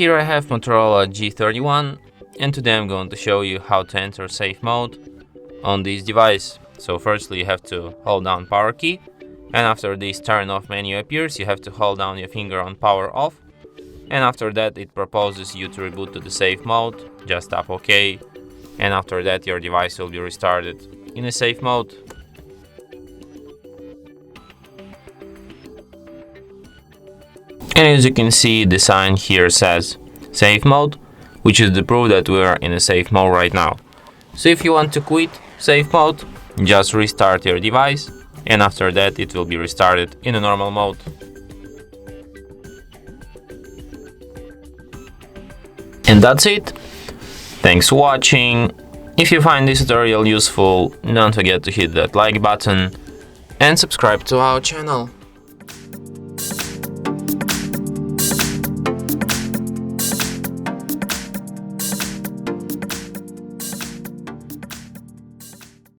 Here I have Motorola G31, and today I'm going to show you how to enter safe mode on this device. So firstly you have to hold down power key, and after this turn off menu appears you have to hold down your finger on power off, and after that it proposes you to reboot to the safe mode. Just tap OK, and after that your device will be restarted in a safe mode. And as you can see, the sign here says safe mode, which is the proof that we are in a safe mode right now. So if you want to quit safe mode, just restart your device, and after that it will be restarted in a normal mode. And that's it. Thanks for watching. If you find this tutorial useful, don't forget to hit that like button and subscribe to our channel.